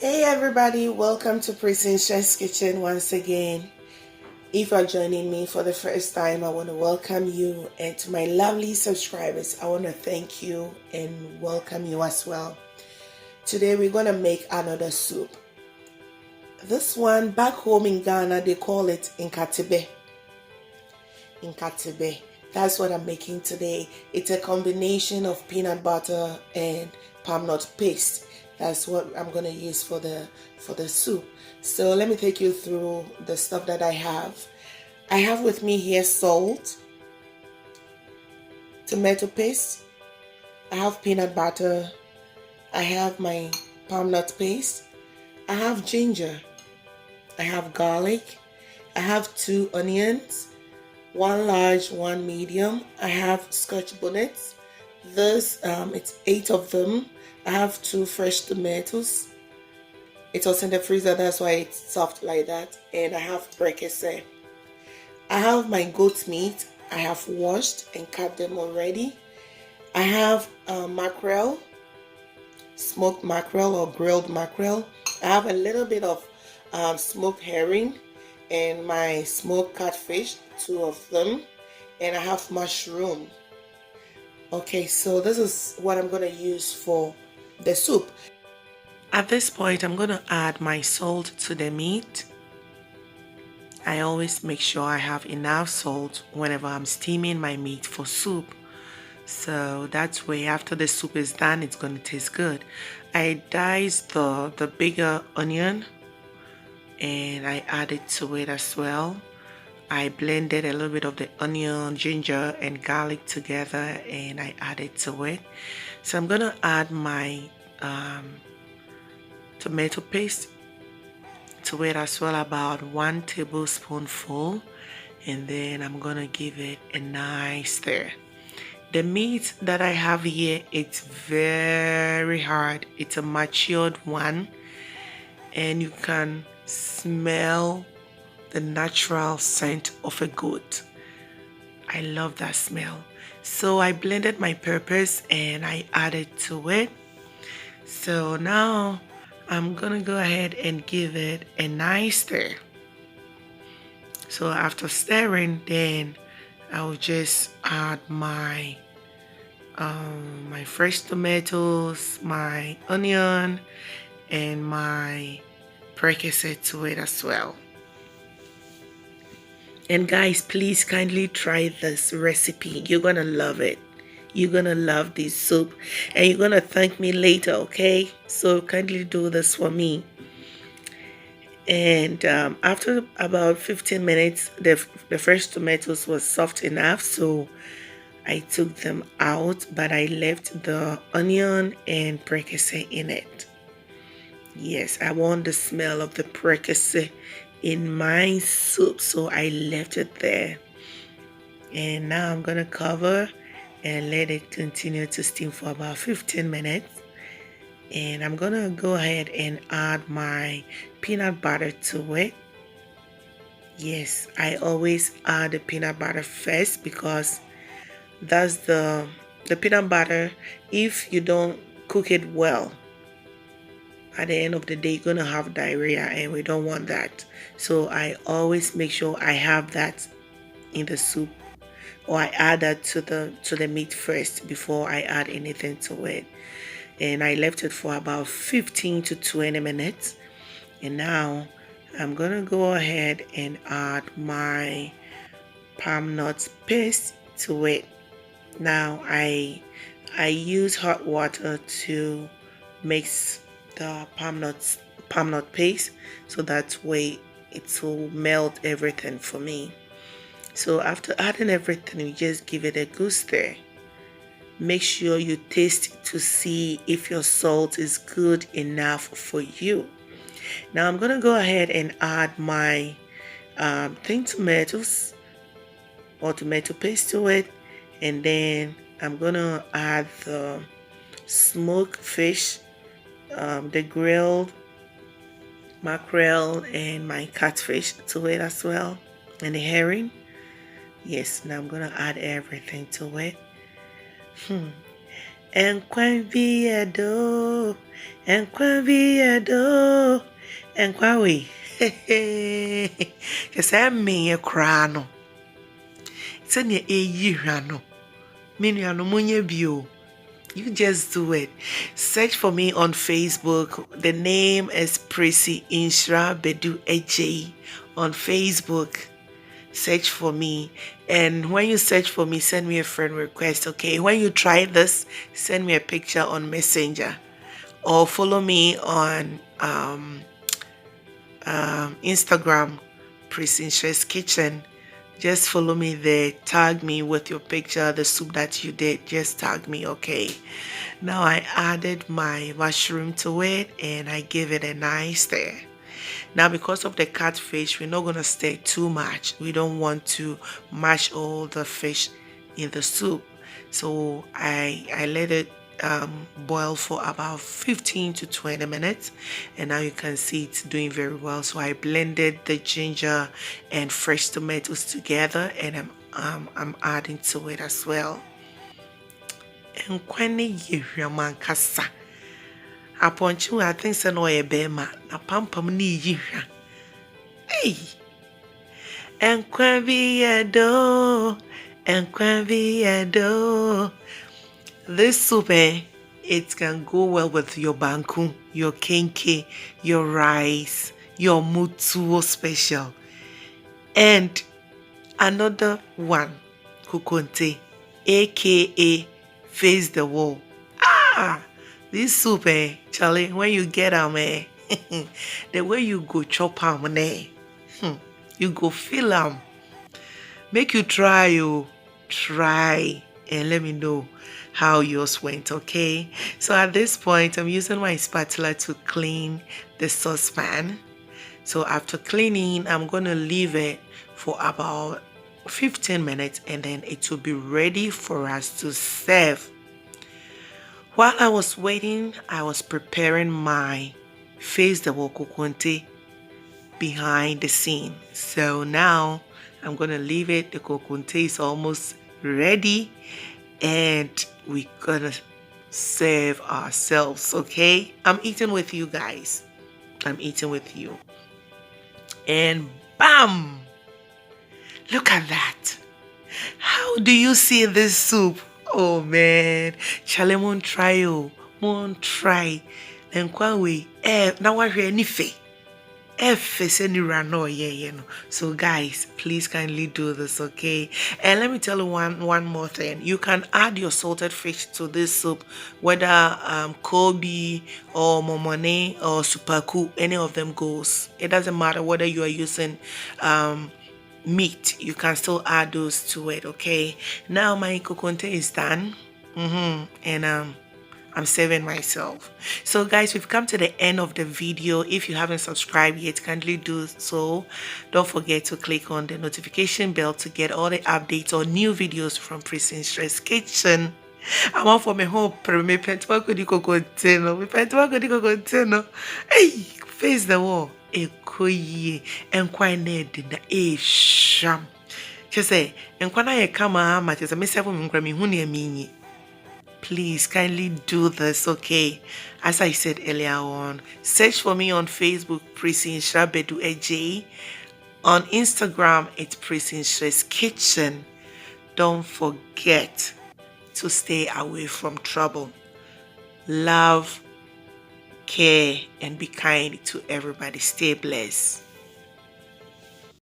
Hey everybody, welcome to Prekese's Kitchen once again. If you're joining me for the first time, I want to welcome you, and to my lovely subscribers, I want to thank you and welcome you as well. Today we're going to make another soup. This one, back home in Ghana, they call it Nkateb3. Nkateb3. That's what I'm making today. It's a combination of peanut butter and palm nut paste. That's what I'm going to use for the soup. So let me take you through the stuff that I have. I have with me here salt, tomato paste, I have peanut butter, I have my palm nut paste, I have ginger, I have garlic, I have 2 onions, 1 large, 1 medium. I have scotch bonnets. This it's 8 of them. I have 2 fresh tomatoes. It was in the freezer, that's why it's soft like that. And I have Prekese. I have my goat meat. I have washed and cut them already. I have mackerel, smoked mackerel or grilled mackerel. I have a little bit of smoked herring and my smoked catfish, 2 of them, and I have mushroom. Okay, so this is what I'm going to use for the soup. At this point, I'm going to add my salt to the meat. I always make sure I have enough salt whenever I'm steaming my meat for soup. So that way, after the soup is done, it's going to taste good. I diced the bigger onion and I added to it as well. I blended a little bit of the onion, ginger, and garlic together and I added to it. So I'm gonna add my tomato paste to it as well, about 1 tablespoonful, and then I'm gonna give it a nice stir. The meat that I have here, it's very hard. It's a matured one and you can smell the natural scent of a goat. I love that smell. So I blended my peppers and I added to it. So now I'm gonna go ahead and give it a nice stir. So after stirring, then I'll just add my fresh tomatoes, my onion, and my Prekese to it as well. And guys, please kindly try this recipe. You're gonna love it. You're gonna love this soup and you're gonna thank me later, okay? So kindly do this for me. And after about 15 minutes, the fresh tomatoes was soft enough, so I took them out, but I left the onion and Prekese in it. Yes, I want the smell of the Prekese in my soup, so I left it there. And now I'm gonna cover and let it continue to steam for about 15 minutes. And I'm gonna go ahead and add my peanut butter to it. Yes, I always add the peanut butter first because that's the peanut butter. If you don't cook it well, at the end of the day, you're gonna have diarrhea and we don't want that. So I always make sure I have that in the soup, or I add that to the meat first before I add anything to it. And I left it for about 15 to 20 minutes. And now I'm gonna go ahead and add my palm nut paste to it. Now I use hot water to mix the palm nut paste, so that way it will melt everything for me. So after adding everything, you just give it a good stir. Make sure you taste to see if your salt is good enough for you. Now I'm gonna go ahead and add my tomatoes or tomato paste to it, and then I'm gonna add the smoked fish, the grilled mackerel, and my catfish to it as well, and the herring. Yes, now I'm gonna add everything to it. Enkwan viedo, enkwan viedo, enkwan we. Yes, I mean a crano. It's an e rano. Miniano munye bio. You just do it. Search for me on Facebook. The name is Prissy Inshra Bedu AJ on Facebook. Search for me. And when you search for me, send me a friend request, okay? When you try this, send me a picture on Messenger or follow me on Instagram, Prissy Inshra's Kitchen. Just follow me there. Tag me with your picture, the soup that you did. Just tag me, okay? Now I added my mushroom to it and I give it a nice stir. Now because of the catfish, we're not going to stir too much. We don't want to mash all the fish in the soup. So I let it boil for about 15 to 20 minutes, and now you can see it's doing very well. So I blended the ginger and fresh tomatoes together, and I'm adding to it as well. And kwani yihwa kasa aponchi I think say no ye bema na pampam ni yihwa. Hey, enkwan viedo. This soup, it can go well with your banku, your kenke, your rice, your mutuo special. And another one, kukonte, aka face the wall. This soup, Charlie, when you get them, the way you go chop them, you go feel them. Make you try, and let me know how yours went, okay? So at this point, I'm using my spatula to clean the saucepan. So after cleaning, I'm going to leave it for about 15 minutes and then it will be ready for us to serve. While I was waiting, I was preparing my face the kokonte behind the scene. So now I'm going to leave it. The kokonte is almost ready and we're gonna serve ourselves, okay? I'm eating with you guys. I'm eating with you. And bam! Look at that. How do you see this soup? Oh man, Charlie won't try, won't try. And we now we're anything. So guys, please kindly do this, okay? And let me tell you one more thing. You can add your salted fish to this soup, whether Kobe or momone or supaku, any of them goes. It doesn't matter whether you are using meat, you can still add those to it, okay? Now my kokonte is done, and I'm saving myself. So guys, we've come to the end of the video. If you haven't subscribed yet, kindly do so. Don't forget to click on the notification bell to get all the updates or new videos from Prissy Inshra's Kitchen. I'm on for my home. Hey, face the wall. And quite needed a sham. Just say, and when I come, I just miss everyone. Please kindly do this, okay? As I said earlier on, search for me on Facebook, Prissy Inshra Bedu AJ. On Instagram, it's Prissy Inshra's Kitchen. Don't forget to stay away from trouble. Love, care, and be kind to everybody. Stay blessed.